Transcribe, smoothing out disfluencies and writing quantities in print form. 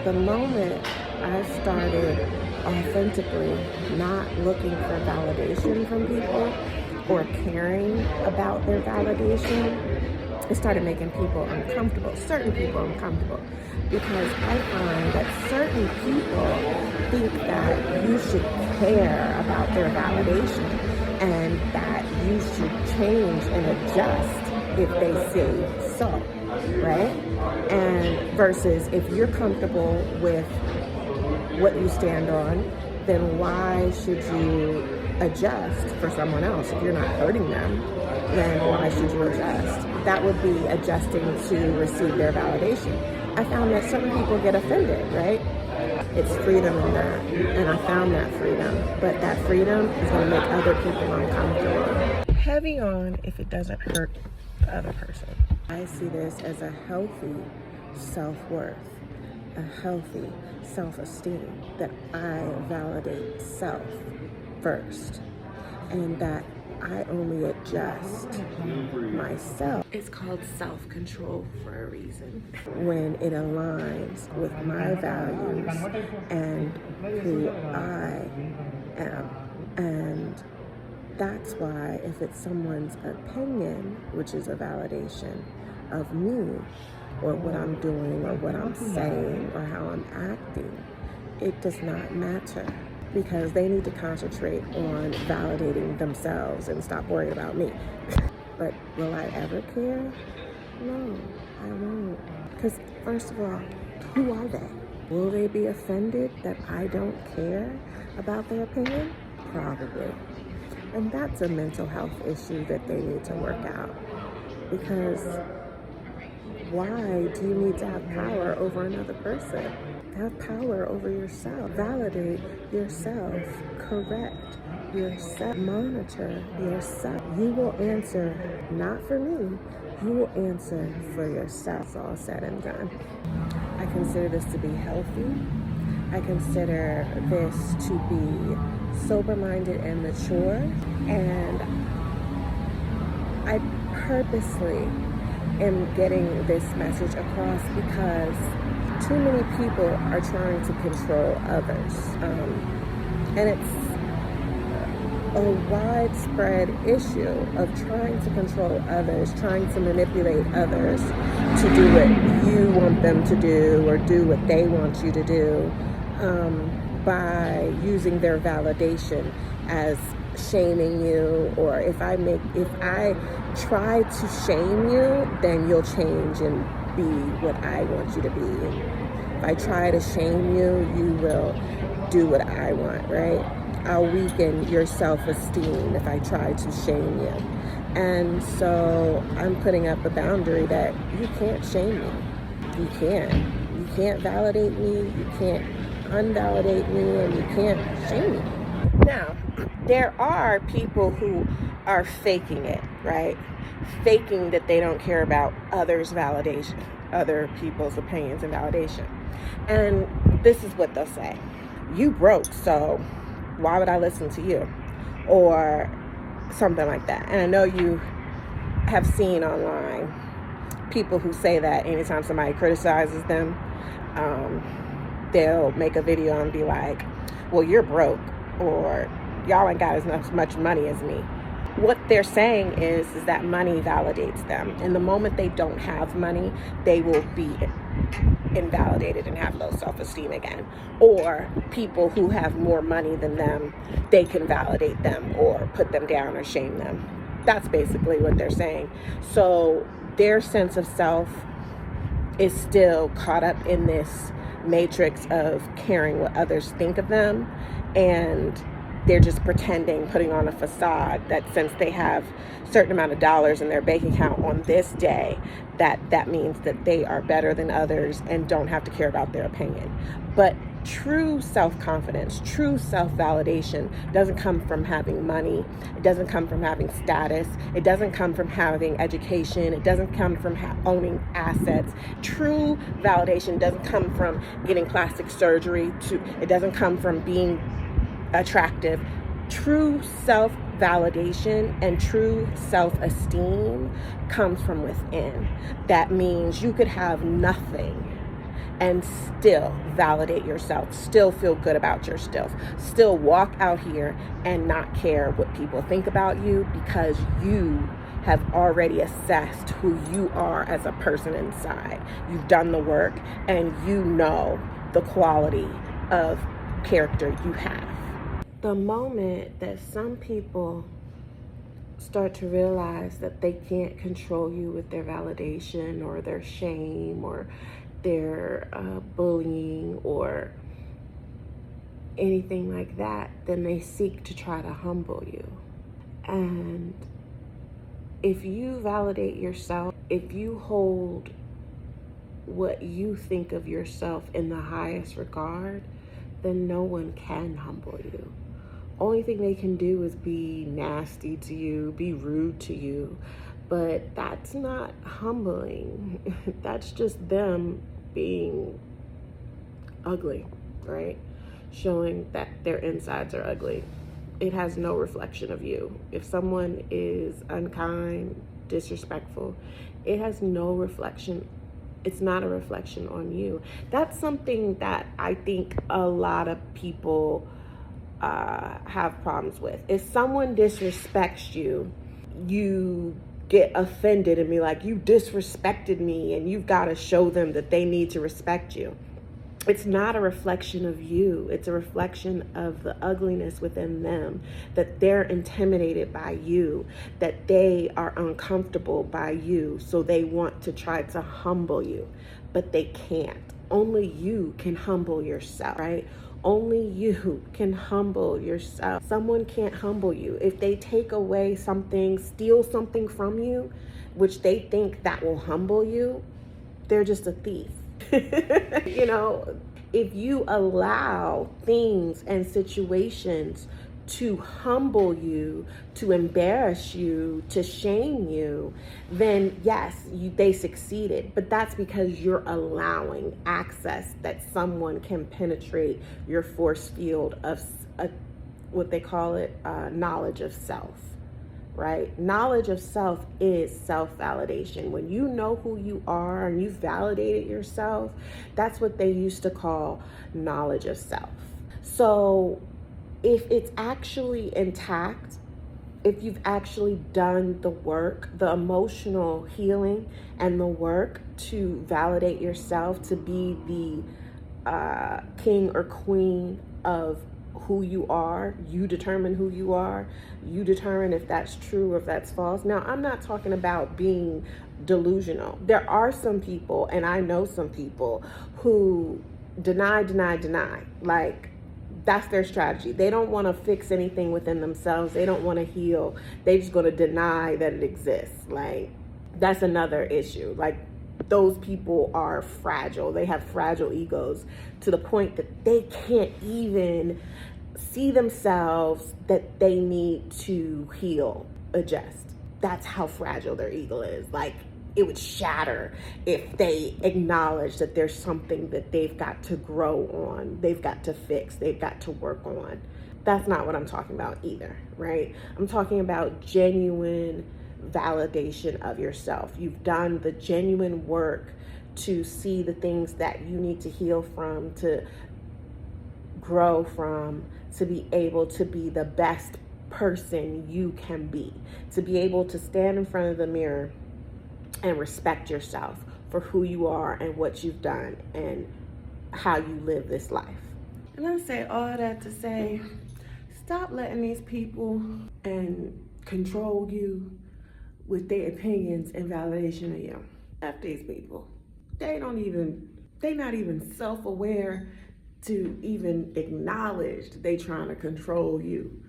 the moment I started authentically not looking for validation from people or caring about their validation, it started making people uncomfortable, certain people uncomfortable, because I find that certain people think that you should care about their validation and that you should change and adjust if they say so, right? And versus if you're comfortable with what you stand on, then why should you adjust for someone else? If you're not hurting them, then why should you adjust? That would be adjusting to receive their validation. I found that certain people get offended, right? It's freedom in that, and I found that freedom, but that freedom is going to make other people uncomfortable. Heavy on if it doesn't hurt the other person. I see this as a healthy self-worth, a healthy self-esteem, that I validate self first, and that I only adjust myself. It's called self-control for a reason. When it aligns with my values and who I am. And that's why if it's someone's opinion, which is a validation of me, or what I'm doing, or what I'm saying, or how I'm acting, it does not matter, because they need to concentrate on validating themselves and stop worrying about me. But will I ever care? No, I won't. Because first of all, who are they? Will they be offended that I don't care about their opinion? Probably. And that's a mental health issue that they need to work out. Because why do you need to have power over another person? Have power over yourself. Validate yourself. Correct yourself. Monitor yourself. You will answer not for me. You will answer for yourself. It's all said and done. I consider this to be healthy. I consider this to be sober-minded and mature. And I purposely am getting this message across because too many people are trying to control others. And it's a widespread issue of trying to control others, trying to manipulate others to do what you want them to do or do what they want you to do, by using their validation as shaming you, or if I try to shame you, then you'll change and be what I want you to be. And if I try to shame you, you will do what I want, right? I'll weaken your self-esteem if I try to shame you. And so I'm putting up a boundary that you can't shame me. You can't validate me, you can't unvalidate me, and you can't shame me. Now, there are people who are faking it, right? Faking that they don't care about others' validation, other people's opinions and validation. And this is what they'll say. You broke, so why would I listen to you? Or something like that. And I know you have seen online people who say that anytime somebody criticizes them, they'll make a video and be like, well, you're broke, or y'all ain't got as much money as me. What they're saying is that money validates them. And the moment they don't have money, they will be invalidated and have low self-esteem again. Or people who have more money than them, they can validate them or put them down or shame them. That's basically what they're saying. So their sense of self is still caught up in this matrix of caring what others think of them, and they're just pretending, putting on a facade that since they have a certain amount of dollars in their bank account on this day, that means that they are better than others and don't have to care about their opinion. But true self-confidence, true self-validation doesn't come from having money. It doesn't come from having status. It doesn't come from having education. It doesn't come from owning assets. True validation doesn't come from getting plastic surgery. It doesn't come from being attractive. True self-validation and true self-esteem comes from within. That means you could have nothing and still validate yourself, still feel good about yourself, still walk out here and not care what people think about you, because you have already assessed who you are as a person inside. You've done the work and you know the quality of character you have. The moment that some people start to realize that they can't control you with their validation or their shame or their bullying or anything like that, then they seek to try to humble you. And if you validate yourself, if you hold what you think of yourself in the highest regard, then no one can humble you. Only thing they can do is be nasty to you, be rude to you, but that's not humbling. That's just them being ugly, right? Showing that their insides are ugly. It has no reflection of you. If someone is unkind, disrespectful, it has no reflection. It's not a reflection on you. That's something that I think a lot of people have problems with. If someone disrespects you, you get offended and be like, you disrespected me, and you've got to show them that they need to respect you. It's not a reflection of you. It's a reflection of the ugliness within them, that they're intimidated by you, that they are uncomfortable by you, so they want to try to humble you, but they can't. Only you can humble yourself, right? Only you can humble yourself. Someone can't humble you. If they take away something, steal something from you, which they think that will humble you, they're just a thief. You know, if you allow things and situations to humble you, to embarrass you, to shame you, then yes, they succeeded. But that's because you're allowing access that someone can penetrate your force field of what they call it, knowledge of self. Right? Knowledge of self is self-validation. When you know who you are and you've validated yourself, that's what they used to call knowledge of self. So if it's actually intact, if you've actually done the work, the emotional healing and the work to validate yourself, to be the king or queen of who you are, you determine who you are, you determine if that's true or if that's false. Now, I'm not talking about being delusional. There are some people, and I know some people, who deny. Like, that's their strategy. They don't want to fix anything within themselves. They don't want to heal. They're just going to deny that it exists. Like, that's another issue. Like, those people are fragile. They have fragile egos to the point that they can't even see themselves that they need to heal, adjust. That's how fragile their ego is. Like, it would shatter if they acknowledge that there's something that they've got to grow on, they've got to fix, they've got to work on. That's not what I'm talking about either, right? I'm talking about genuine validation of yourself. You've done the genuine work to see the things that you need to heal from, to grow from, to be able to be the best person you can be, to be able to stand in front of the mirror and respect yourself for who you are and what you've done and how you live this life. And I say all that to say, stop letting these people and control you with their opinions and validation of you. F these people. They're not even self-aware to even acknowledge that they trying to control you.